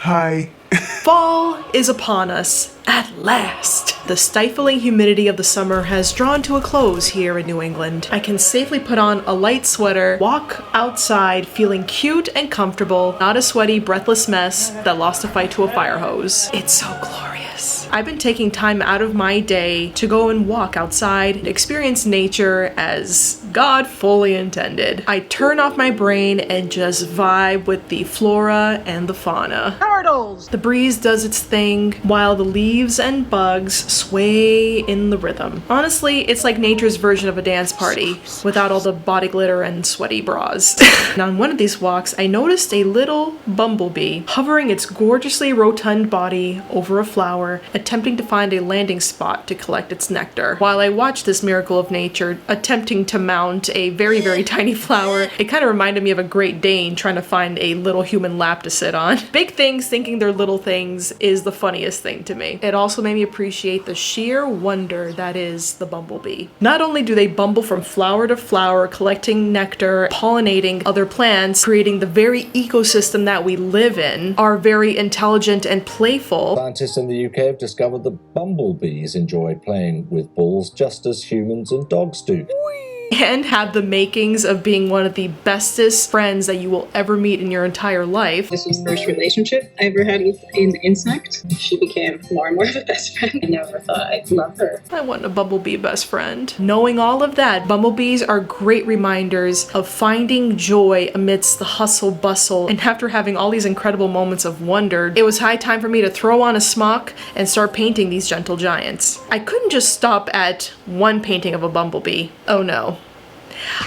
Hi. Fall is upon us, at last. The stifling humidity of the summer has drawn to a close here in New England. I can safely put on a light sweater, walk outside feeling cute and comfortable, not a sweaty, breathless mess that lost a fight to a fire hose. It's so glorious. I've been taking time out of my day to go and walk outside, experience nature as God fully intended. I turn off my brain and just vibe with the flora and the fauna. Turtles! The breeze does its thing while the leaves and bugs sway in the rhythm. Honestly, it's like nature's version of a dance party without all the body glitter and sweaty bras. And on one of these walks, I noticed a little bumblebee hovering its gorgeously rotund body over a flower, attempting to find a landing spot to collect its nectar. While I watched this miracle of nature attempting to mount a very, very tiny flower, it kind of reminded me of a Great Dane trying to find a little human lap to sit on. Big things thinking they're little things is the funniest thing to me. It also made me appreciate the sheer wonder that is the bumblebee. Not only do they bumble from flower to flower, collecting nectar, pollinating other plants, creating the very ecosystem that we live in, are very intelligent and playful. Scientists in the UK have discovered that bumblebees enjoy playing with balls just as humans and dogs do. And have the makings of being one of the bestest friends that you will ever meet in your entire life. This was the first relationship I ever had with an insect. She became more and more of a best friend. I never thought I'd love her. I want a bumblebee best friend. Knowing all of that, bumblebees are great reminders of finding joy amidst the hustle bustle. And after having all these incredible moments of wonder, it was high time for me to throw on a smock and start painting these gentle giants. I couldn't just stop at one painting of a bumblebee. Oh no.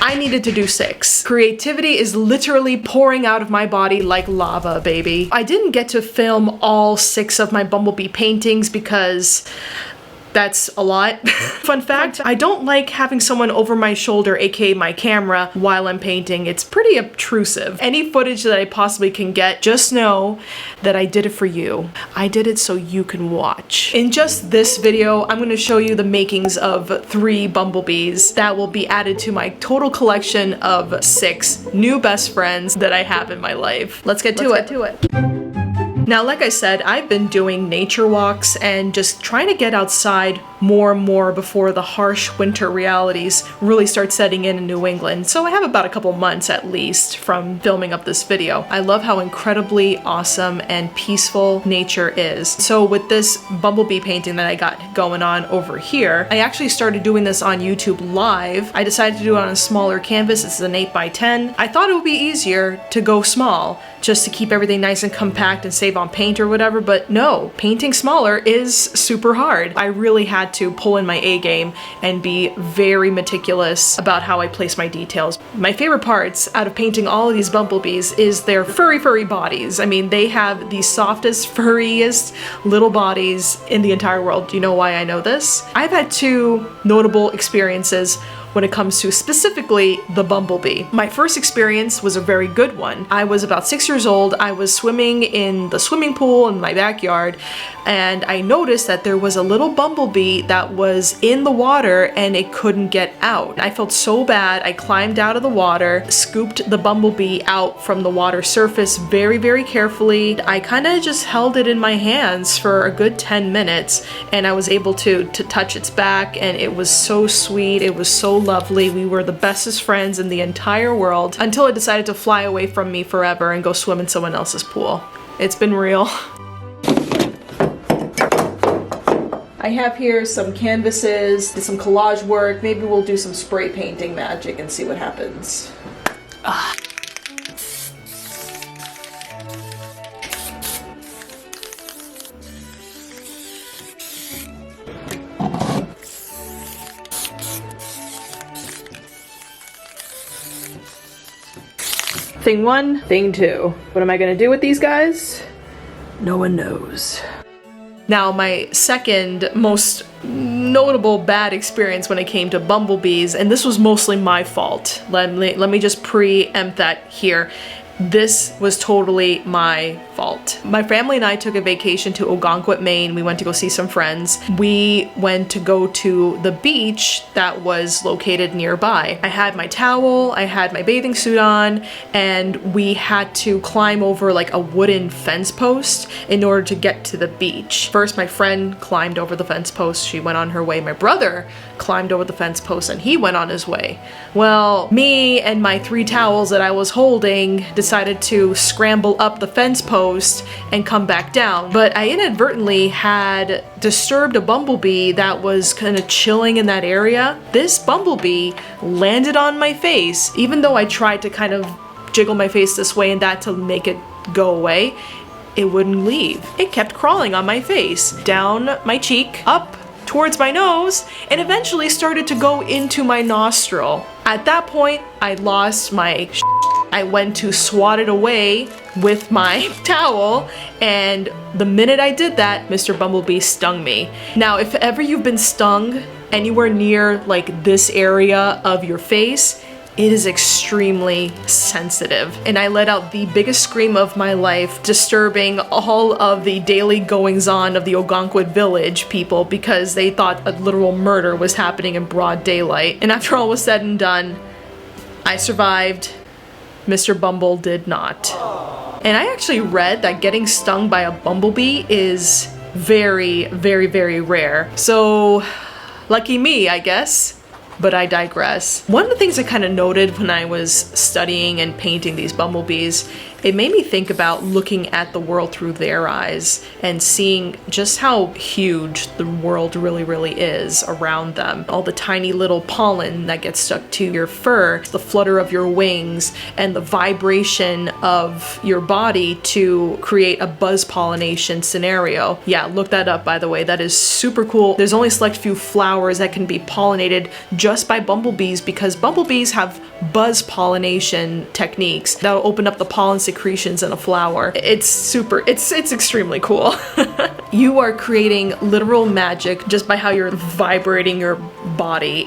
I needed to do 6. Creativity is literally pouring out of my body like lava, baby. I didn't get to film all 6 of my bumblebee paintings because that's a lot. Fun fact, I don't like having someone over my shoulder, aka my camera, while I'm painting. It's pretty obtrusive. Any footage that I possibly can get, just know that I did it for you. I did it so you can watch. In just this video, I'm going to show you the makings of 3 bumblebees that will be added to my total collection of 6 new best friends that I have in my life. Let's get to it. Now, like I said, I've been doing nature walks and just trying to get outside more and more before the harsh winter realities really start setting in New England. So I have about a couple months at least from filming up this video. I love how incredibly awesome and peaceful nature is. So with this bumblebee painting that I got going on over here, I actually started doing this on YouTube live. I decided to do it on a smaller canvas. This is an 8x10. I thought it would be easier to go small just to keep everything nice and compact and save on paint or whatever, but no, painting smaller is super hard. I really had to pull in my A game and be very meticulous about how I place my details. My favorite parts out of painting all of these bumblebees is their furry bodies. I mean, they have the softest, furriest little bodies in the entire world. Do you know why I know this? I've had 2 notable experiences when it comes to specifically the bumblebee. My first experience was a very good one. I was about 6 years old. I was swimming in the swimming pool in my backyard, and I noticed that there was a little bumblebee that was in the water and it couldn't get out. I felt so bad. I climbed out of the water, scooped the bumblebee out from the water surface very, very carefully. I kind of just held it in my hands for a good 10 minutes, and I was able to touch its back, and it was so sweet. It was so lovely. We were the bestest friends in the entire world until it decided to fly away from me forever and go swim in someone else's pool. It's been real. I have here some canvases, did some collage work. Maybe we'll do some spray painting magic and see what happens. Thing 1, thing 2. What am I gonna do with these guys? No one knows. Now, my second most notable bad experience when it came to bumblebees, and this was mostly my fault. Let me just preempt that here. This was totally my fault. My family and I took a vacation to Algonquin, Maine. We went to go see some friends. We went to go to the beach that was located nearby. I had my towel, I had my bathing suit on, and we had to climb over like a wooden fence post in order to get to the beach. First, my friend climbed over the fence post. She went on her way. My brother climbed over the fence post and he went on his way. Well, me and my 3 towels that I was holding decided to scramble up the fence post and come back down. But I inadvertently had disturbed a bumblebee that was kind of chilling in that area. This bumblebee landed on my face. Even though I tried to kind of jiggle my face this way and that to make it go away, it wouldn't leave. It kept crawling on my face, down my cheek, up towards my nose, and eventually started to go into my nostril. At that point, I lost my shit. I went to swat it away with my towel, and the minute I did that, Mr. Bumblebee stung me. Now, if ever you've been stung anywhere near like this area of your face, it is extremely sensitive. And I let out the biggest scream of my life, disturbing all of the daily goings-on of the Algonquin village people because they thought a literal murder was happening in broad daylight. And after all was said and done, I survived. Mr. Bumble did not. And I actually read that getting stung by a bumblebee is very, very, very rare. So, lucky me, I guess. But I digress. One of the things I kind of noted when I was studying and painting these bumblebees, it made me think about looking at the world through their eyes and seeing just how huge the world really, really is around them. All the tiny little pollen that gets stuck to your fur, the flutter of your wings, and the vibration of your body to create a buzz pollination scenario. Yeah, look that up, by the way. That is super cool. There's only a select few flowers that can be pollinated just by bumblebees because bumblebees have buzz pollination techniques that'll open up the pollen secretions in a flower. It's extremely cool. You are creating literal magic just by how you're vibrating your body.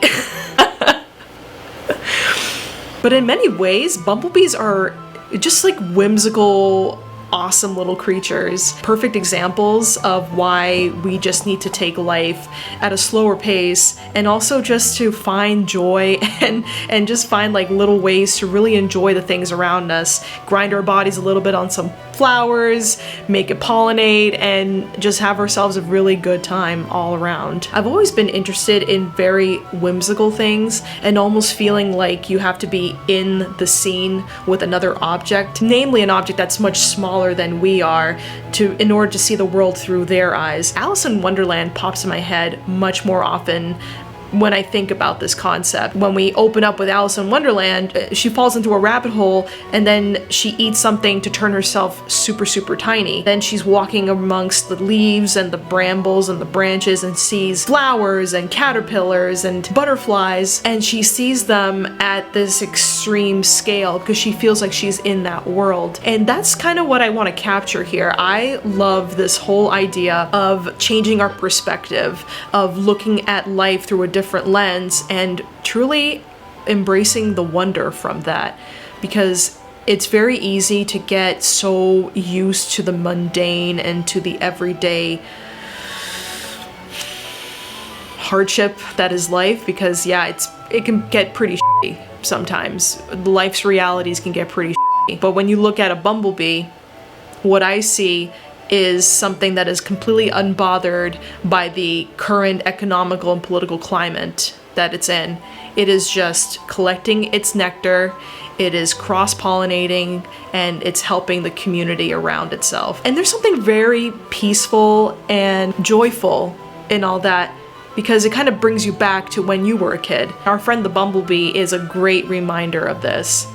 But in many ways, bumblebees are just like whimsical, awesome little creatures. Perfect examples of why we just need to take life at a slower pace and also just to find joy and just find like little ways to really enjoy the things around us. Grind our bodies a little bit on some flowers, make it pollinate, and just have ourselves a really good time all around. I've always been interested in very whimsical things and almost feeling like you have to be in the scene with another object, namely an object that's much smaller than we are, in order to see the world through their eyes. Alice in Wonderland pops in my head much more often when I think about this concept. When we open up with Alice in Wonderland, she falls into a rabbit hole and then she eats something to turn herself super, super tiny. Then she's walking amongst the leaves and the brambles and the branches and sees flowers and caterpillars and butterflies, and she sees them at this extreme scale because she feels like she's in that world. And that's kind of what I want to capture here. I love this whole idea of changing our perspective, of looking at life through a different lens and truly embracing the wonder from that, because it's very easy to get so used to the mundane and to the everyday hardship that is life, because yeah, it can get pretty shitty sometimes. Life's realities can get pretty shitty. But when you look at a bumblebee, what I see is something that is completely unbothered by the current economical and political climate that it's in. It is just collecting its nectar, it is cross-pollinating, and it's helping the community around itself. And there's something very peaceful and joyful in all that, because it kind of brings you back to when you were a kid. Our friend the bumblebee is a great reminder of this.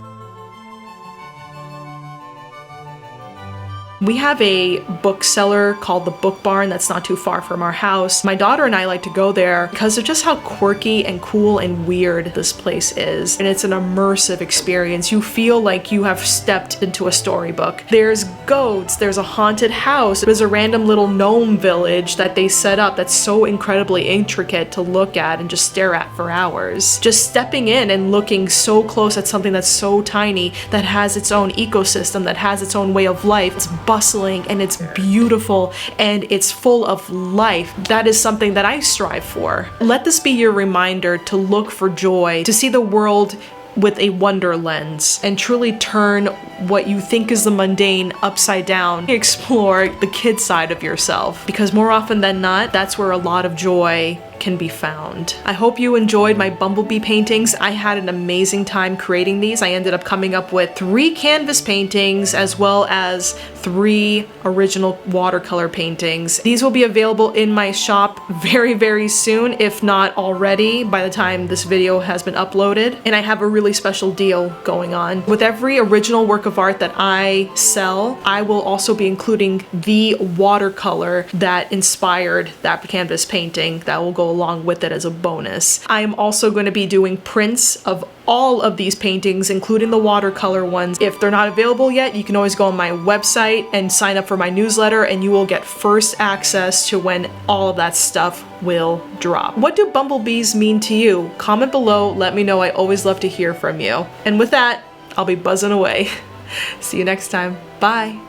We have a bookseller called the Book Barn that's not too far from our house. My daughter and I like to go there because of just how quirky and cool and weird this place is. And it's an immersive experience. You feel like you have stepped into a storybook. There's goats, there's a haunted house, there's a random little gnome village that they set up that's so incredibly intricate to look at and just stare at for hours. Just stepping in and looking so close at something that's so tiny, that has its own ecosystem, that has its own way of life. It's bustling and it's beautiful and it's full of life. That is something that I strive for. Let this be your reminder to look for joy, to see the world with a wonder lens and truly turn what you think is the mundane upside down. Explore the kid side of yourself, because more often than not, that's where a lot of joy can be found. I hope you enjoyed my Bumblebee paintings. I had an amazing time creating these. I ended up coming up with 3 canvas paintings as well as 3 original watercolor paintings. These will be available in my shop very, very soon, if not already by the time this video has been uploaded. And I have a really special deal going on. With every original work of art that I sell, I will also be including the watercolor that inspired that canvas painting that will go along with it as a bonus. I am also going to be doing prints of all of these paintings, including the watercolor ones. If they're not available yet, you can always go on my website and sign up for my newsletter, and you will get first access to when all of that stuff will drop. What do bumblebees mean to you? Comment below, let me know. I always love to hear from you. And with that, I'll be buzzing away. See you next time. Bye.